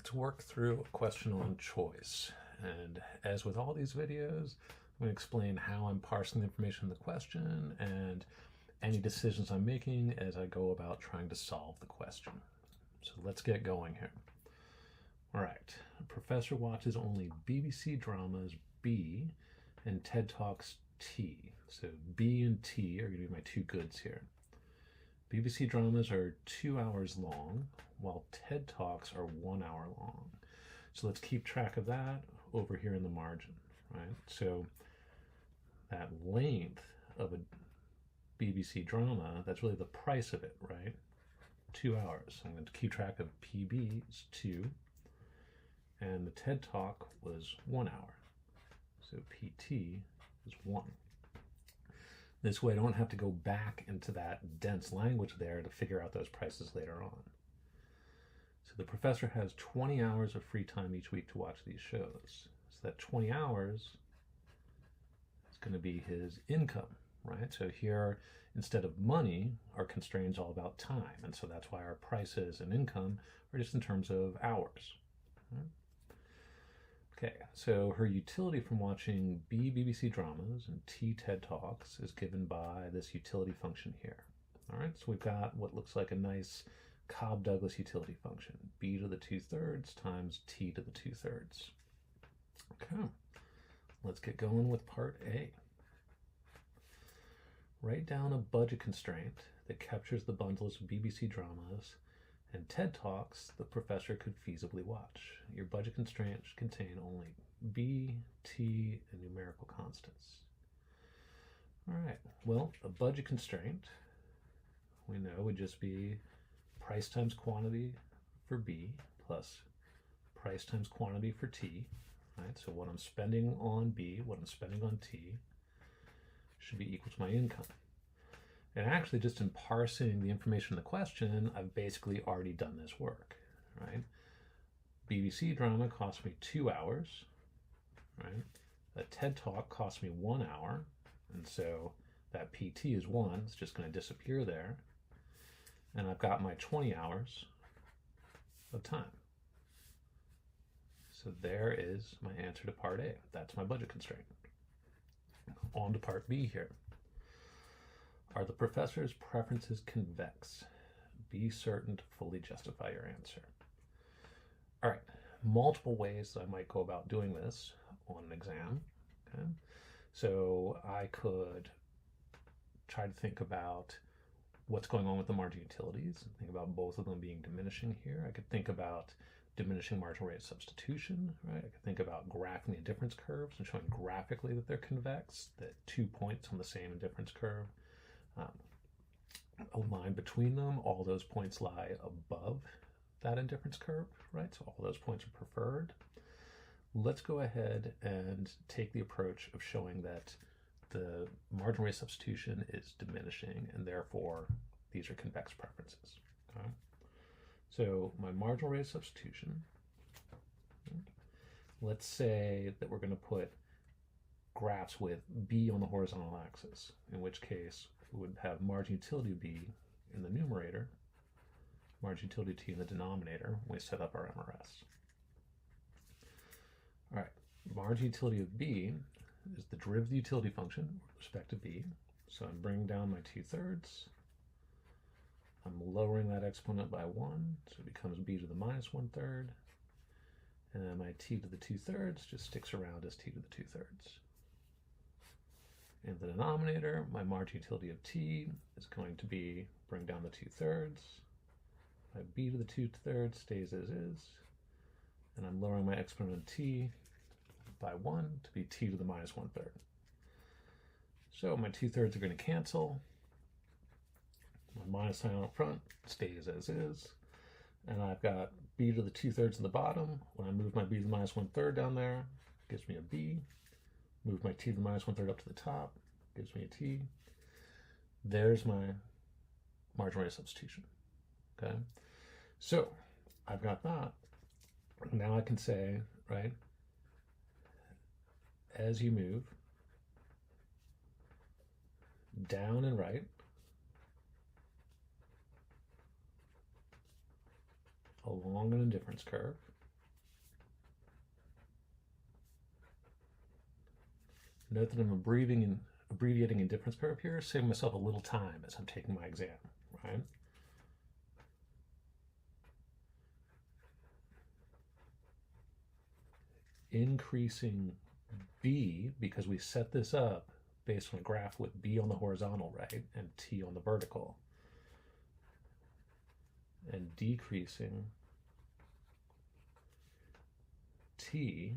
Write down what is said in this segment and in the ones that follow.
Let's work through a question on choice. And as with all these videos, I'm going to explain how I'm parsing the information in the question and any decisions I'm making as I go about trying to solve the question. So let's get going here. All right, a professor watches only BBC dramas B and TED Talks T. So B and T are going to be my two goods here. BBC dramas are 2 hours long, while TED Talks are 1 hour long. So let's keep track of that over here in the margin, right? So that length of a BBC drama, that's really the price of it, right? 2 hours. I'm going to keep track of PB is 2, and the TED Talk was 1 hour. So PT is 1. This way I don't have to go back into that dense language there to figure out those prices later on. So the professor has 20 hours of free time each week to watch these shows. So that 20 hours is going to be his income, right? So here, instead of money, our constraints all about time. And so that's why our prices and income are just in terms of hours. Right? Okay, so her utility from watching B BBC dramas and T TED Talks is given by this utility function here. All right, so we've got what looks like a nice Cobb-Douglas utility function, B to the 2/3 times T to the 2/3. Okay, let's get going with part A. Write down a budget constraint that captures the bundles of BBC dramas and TED Talks the professor could feasibly watch. Your budget constraints contain only B, T, and numerical constants. All right, well, a budget constraint, we know, would just be price times quantity for B plus price times quantity for T, right? So what I'm spending on B, what I'm spending on T should be equal to my income. And actually, just in parsing the information in the question, I've basically already done this work, right? BBC drama cost me 2 hours, right? A TED Talk cost me 1 hour, and so that PT is 1, it's just going to disappear there. And I've got my 20 hours of time. So there is my answer to part A. That's my budget constraint. On to part B here. Are the professor's preferences convex? Be certain to fully justify your answer. All right, multiple ways that I might go about doing this on an exam. Okay? So I could try to think about what's going on with the margin utilities, and think about both of them being diminishing here. I could think about diminishing marginal rate of substitution, right? I could think about graphing the indifference curves and showing graphically that they're convex, that 2 points on the same indifference curve. A line between them, all those points lie above that indifference curve, right? So all those points are preferred. Let's go ahead and take the approach of showing that the marginal rate of substitution is diminishing, and therefore these are convex preferences. Okay? So my marginal rate of substitution, let's say that we're going to put graphs with B on the horizontal axis, in which case we would have margin utility B in the numerator, margin utility T in the denominator when we set up our MRS. All right, margin utility of B is the derivative of the utility function with respect to B. So I'm bringing down my 2/3. I'm lowering that exponent by 1, so it becomes B to the minus 1/3. And then my T to the 2/3 just sticks around as T to the 2/3. In the denominator, my margin utility of T is going to be bring down the 2/3. My B to the 2/3 stays as is. And I'm lowering my exponent of T by 1 to be T to the minus 1/3. So my 2/3 are going to cancel. My minus sign up front stays as is. And I've got B to the 2/3 in the bottom. When I move my B to the minus 1/3 down there, it gives me a B. Move my T to the minus 1/3 up to the top, gives me a T. There's my marginal rate of substitution. Okay, so I've got that. Now I can say, right, as you move down and right, along an indifference curve, Note that I'm abbreviating in difference curve here, saving myself a little time as I'm taking my exam, right? Increasing B, because we set this up based on a graph with B on the horizontal, right, and T on the vertical. And decreasing T,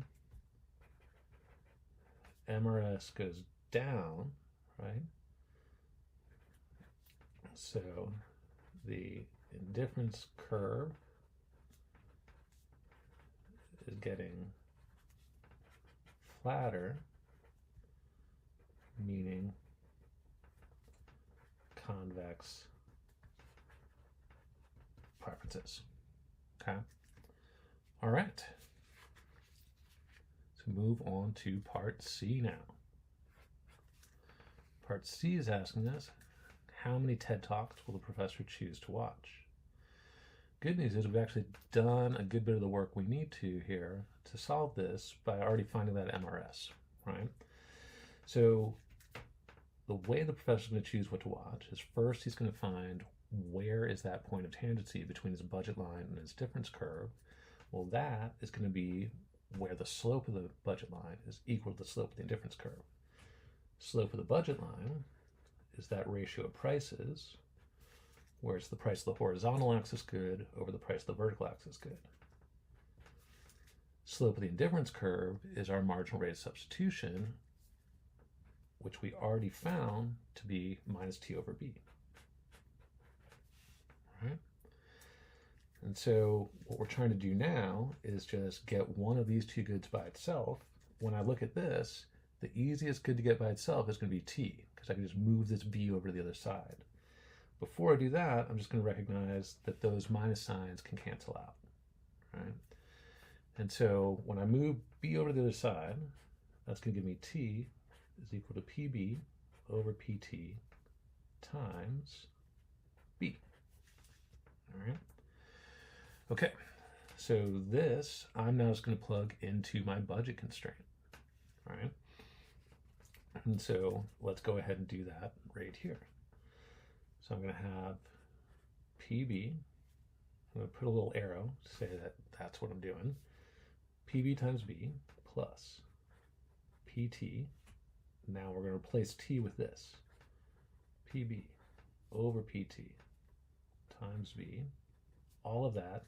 MRS goes down, right? So the indifference curve is getting flatter, meaning convex preferences. Okay. All right. So move on to part C now. Part C is asking us, how many TED Talks will the professor choose to watch? Good news is we've actually done a good bit of the work we need to here to solve this by already finding that MRS, right? So the way the professor's going to choose what to watch is first he's going to find where is that point of tangency between his budget line and his difference curve. Well, that is going to be where the slope of the budget line is equal to the slope of the indifference curve. Slope of the budget line is that ratio of prices, where it's the price of the horizontal axis good over the price of the vertical axis good. Slope of the indifference curve is our marginal rate of substitution, which we already found to be minus T over B. Right? And so what we're trying to do now is just get one of these two goods by itself. When I look at this, the easiest good to get by itself is going to be T, because I can just move this B over to the other side. Before I do that, I'm just going to recognize that those minus signs can cancel out, right? And so when I move B over to the other side, that's going to give me T is equal to PB over PT times B, all right? Okay, so this, I'm now just going to plug into my budget constraint, all right? And so let's go ahead and do that right here. So I'm going to have PB, I'm going to put a little arrow to say that that's what I'm doing, PB times B plus PT. Now we're going to replace T with this, PB over PT times B, all of that.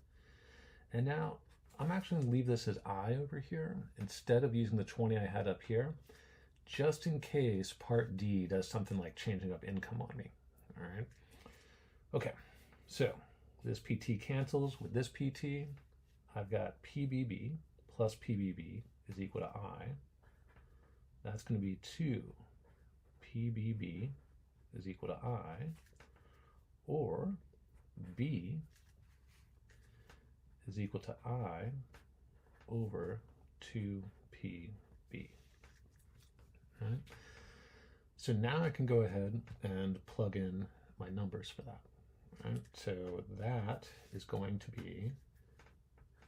And now I'm actually going to leave this as I over here instead of using the 20 I had up here, just in case part D does something like changing up income on me. All right. Okay. So this PT cancels with this PT. I've got PBB plus PBB is equal to I. That's going to be 2 PBB is equal to I, or B is equal to I over 2PB. Right? So now I can go ahead and plug in my numbers for that. Right? So that is going to be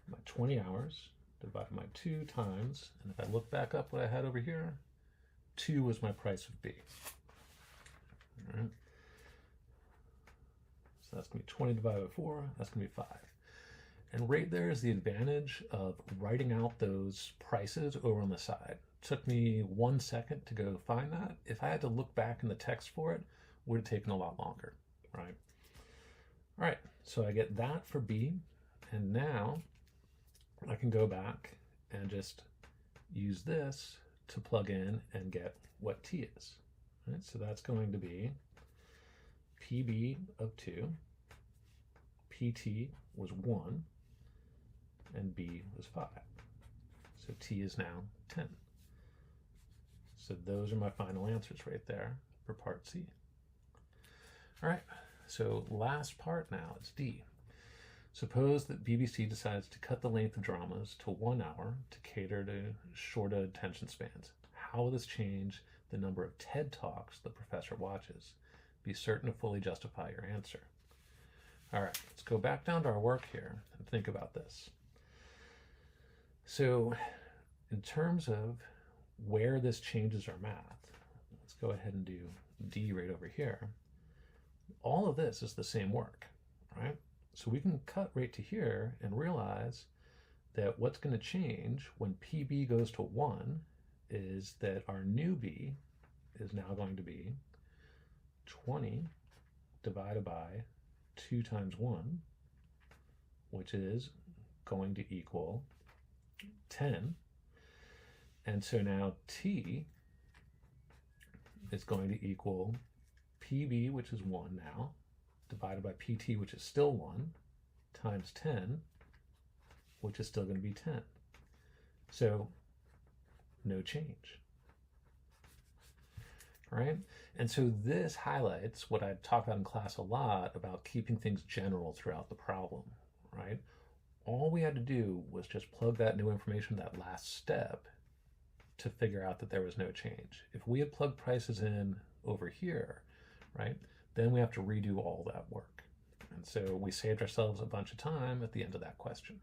my 20 hours divided by 2 times, and if I look back up what I had over here, 2 was my price of B. All right. So that's going to be 20 divided by 4, that's going to be 5. And right there is the advantage of writing out those prices over on the side. It took me 1 second to go find that. If I had to look back in the text for it, it would have taken a lot longer, right? All right, so I get that for B, and now I can go back and just use this to plug in and get what T is. Right? So that's going to be PB of 2, PT was 1, and B was 5. So T is now 10. So those are my final answers right there for part C. All right, so last part now is D. Suppose that BBC decides to cut the length of dramas to 1 hour to cater to shorter attention spans. How will this change the number of TED Talks the professor watches? Be certain to fully justify your answer. All right, let's go back down to our work here and think about this. So in terms of where this changes our math, let's go ahead and do D right over here. All of this is the same work, right? So we can cut right to here and realize that what's going to change when PB goes to 1 is that our new B is now going to be 20 divided by 2 times 1, which is going to equal 10. And so now T is going to equal PB, which is 1 now, divided by PT, which is still 1, times 10, which is still going to be 10. So no change, right? And so this highlights what I talk about in class a lot about keeping things general throughout the problem, right? All we had to do was just plug that new information, that last step, to figure out that there was no change. If we had plugged prices in over here, right, then we have to redo all that work. And so we saved ourselves a bunch of time at the end of that question.